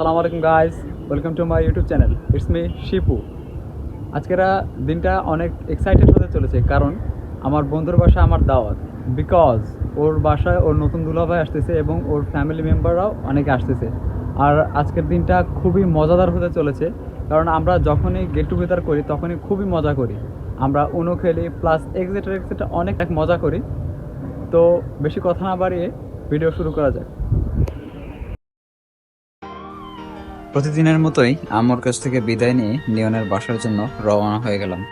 আসসালামু আলাইকুম guys, welcome to my YouTube channel. It's me Shipu. আজকের দিনটা অনেক এক্সাইটেড হতে চলেছে, কারণ আমার বন্ধুর বাসায় আমার দাওয়াত। বিকজ ওর বাসায় ওর নতুন দুলাভাই আসতেছে এবং ওর ফ্যামিলি মেম্বাররাও অনেকে আসতেছে। আর আজকের দিনটা খুবই মজাদার হতে চলেছে, কারণ আমরা যখনই গেট টুগেদার করি তখনই খুবই মজা করি। আমরা উনো খেলি প্লাস এক্সেট্রা এক্সেট্রা অনেক মজা করি। তো বেশি কথা না বাড়িয়ে ভিডিও শুরু করা যাক। প্রতিদিনের মতোই আম্মুর কাছ থেকে বিদায় নিয়ে নিয়নের বাসার জন্য রওনা হয়ে গেলাম।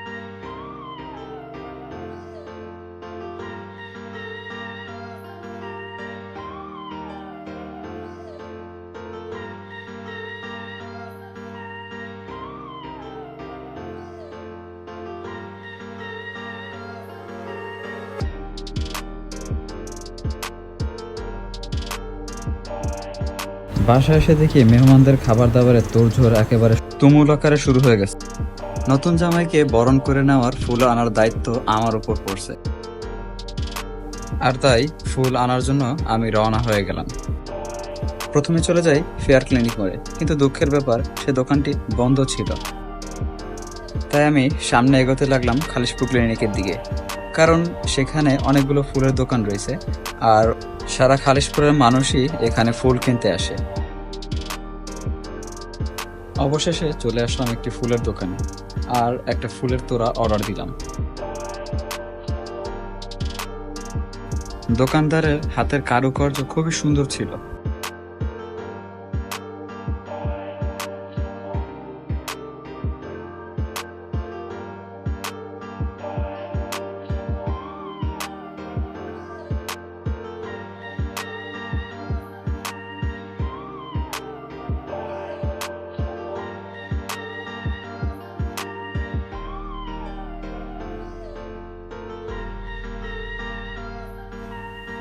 বাসায় এসে দেখি মেহমানদের খাবার দাবারের তোড়জোড় একেবারে তুমুল আকারে শুরু হয়ে গেছে। নতুন জামাইকে বরণ করে নেওয়ার ফুল আনার দায়িত্ব আমার উপর পড়ছে, আর তাই ফুল আনার জন্য আমি রওনা হয়ে গেলাম। প্রথমে চলে যাই ফেয়ার ক্লিনিক মোড়ে, কিন্তু দুঃখের ব্যাপার সে দোকানটি বন্ধ ছিল। তাই আমি সামনে এগোতে লাগলাম খালিশপুর ক্লিনিকের দিকে, কারণ সেখানে অনেকগুলো ফুলের দোকান রয়েছে আর সারা খালিশপুরের মানুষই এখানে ফুল কিনতে আসে। অবশেষে চলে আসলাম একটি ফুলের দোকানে আর একটা ফুলের তোড়া অর্ডার দিলাম। দোকানদারের হাতের কারুকার্য খুবই সুন্দর ছিল।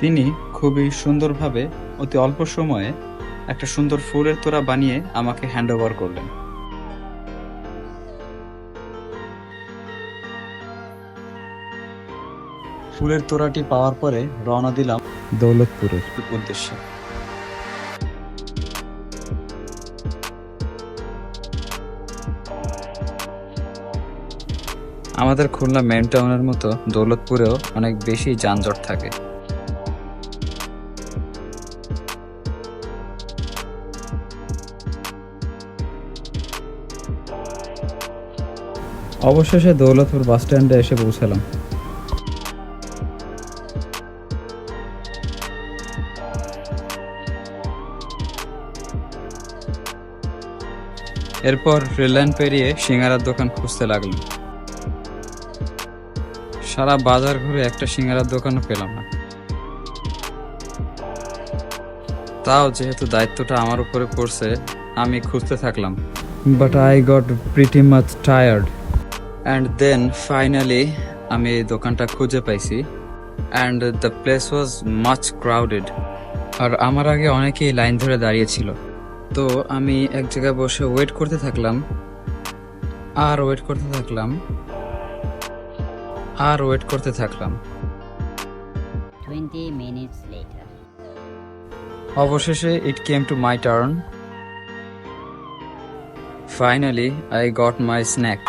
তিনি খুবই সুন্দরভাবে অতি অল্প সময়ে একটা সুন্দর ফুলের তোড়া বানিয়ে আমাকে হ্যান্ড ওভার করলেন। ফুলের তোড়াটি পাওয়ার পরে রওনা দিলাম দৌলতপুরের উদ্দেশ্যে। আমাদের খুলনা মেন টাউনের মতো দৌলতপুরেও অনেক বেশি যানজট থাকে। অবশেষে দৌলতপুর বাস স্ট্যান্ডে এসে পৌঁছালাম। এরপর রেললাইন পেরিয়ে সিঙ্গারার দোকান খুঁজতে লাগলাম। সারা বাজার ঘুরে একটা সিঙ্গারার দোকানও পেলাম না। তাও যেহেতু দায়িত্বটা আমার উপরে পড়ছে, আমি খুঁজতে থাকলাম। But I got pretty much tired and then finally আমি এই দোকানটা খুঁজে পাইছি and the place was much crowded. আর আমার আগে অনেকেই লাইন ধরে দাঁড়িয়েছিল। তো আমি এক জায়গায় বসে ওয়েট করতে থাকলাম আর ওয়েট করতে থাকলাম আর ওয়েট করতে থাকলাম। 20 minutes later. অবশেষে it came to my turn. Finally I got my snack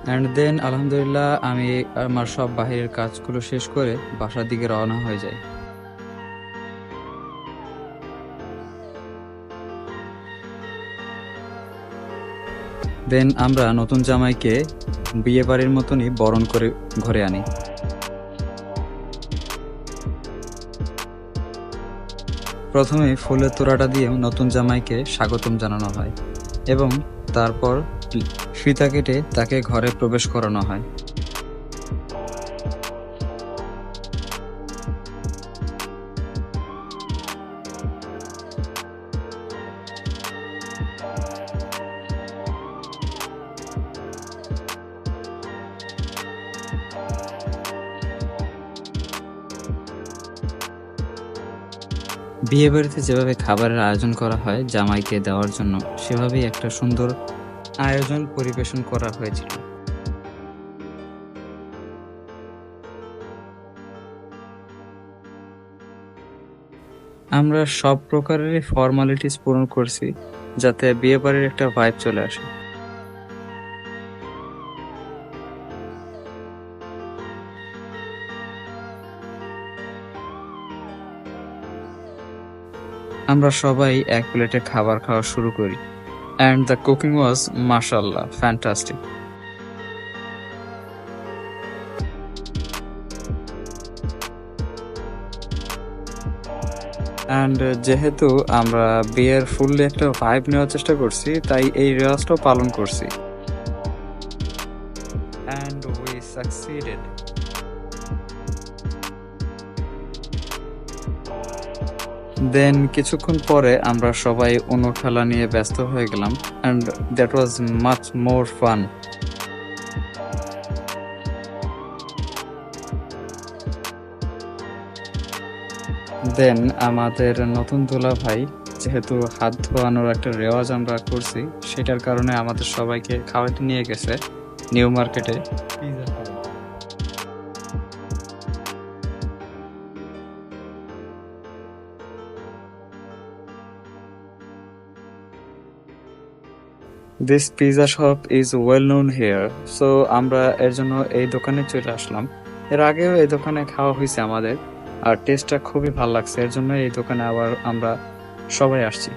and then আলহামদুলিল্লাহ আমি আমার সব বাহিরের কাজগুলো শেষ করে বাসার দিকে রওনা হয়ে যাই। দেন আমরা নতুন জামাইকে বিয়ে বাড়ির মতনই বরণ করে ঘরে আনি। প্রথমে ফুলের তোড়াটা দিয়ে নতুন জামাইকে স্বাগতম জানানো হয় এবং তারপর ফিতা কেটে তাকে ঘরে প্রবেশ করানো হয়। বিয়ে বাড়িতে যেভাবে খাবারের আয়োজন করা হয় জামাইকে দেওয়ার জন্য, সেভাবেই একটা সুন্দর আয়োজন পরিবেশন করা হয়েছিল। আমরা সব প্রকারেরই ফর্মালিটিস পূরণ করছি যাতে বিয়ে বাড়ির একটা ভাইব চলে আসে। আমরা সবাই এক প্লেটে খাবার খাওয়া শুরু করি and the cooking was mashallah fantastic. And যেহেতু আমরা বিয়ের ফুললি একটা ভাইব নেওয়ার চেষ্টা করছি তাই এই রেওয়াজটাও পালন করছি and we succeeded. দেন কিছুক্ষণ পরে আমরা সবাই উনো খেলা নিয়ে ব্যস্ত হয়ে গেলাম and that was much more fun. দেন আমাদের নতুন দুলা ভাই যেহেতু হাত ধোয়ানোর একটা রেওয়াজ আমরা করছি সেটার কারণে আমাদের সবাইকে খাওয়াতে নিয়ে গেছে নিউ মার্কেটে পিৎজা খাওয়া। This pizza shop is well known here, so আমরা এর জন্য এই দোকানে চলে আসলাম। এর আগেও এই দোকানে খাওয়া হয়েছে আমাদের, আর টেস্টটা খুবই ভালো লাগছে, এর জন্য এই দোকানে আবার আমরা সবাই আসছি।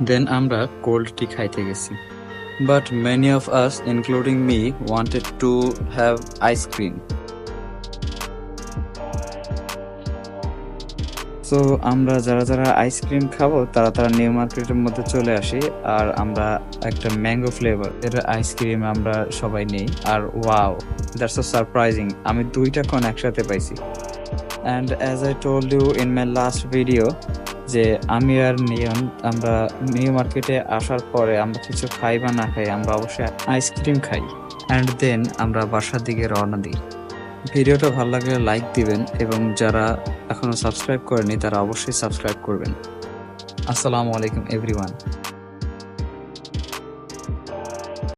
দেন আমরা কোল্ড টি খাইতে গেছি, but many of us including me wanted to have ice cream. So আমরা যারা যারা আইসক্রিম খাবো তারা তারা নিউ মার্কেটের মধ্যে চলে আসি, আর আমরা একটা ম্যাঙ্গো ফ্লেভার এর আইসক্রিম আমরা সবাই নেই। আর ওয়াও, দ্যাটস সো সারপ্রাইজিং, আমি দুইটা কোন একসাথে পাইছি। And as I told you in my last video যে আমি আর নিয়ন আমরা নিউ মার্কেটে আসার পরে আমরা কিছু খাই বা না খাই আমরা অবশ্যই আইসক্রিম খাই, অ্যান্ড দেন আমরা বাসার দিকে রওনা দিই। ভিডিওটা ভালো লাগলে লাইক দিবেন এবং যারা এখনো সাবস্ক্রাইব করেনি তারা অবশ্যই সাবস্ক্রাইব করবেন। আসসালামু আলাইকুম এভরিওয়ান।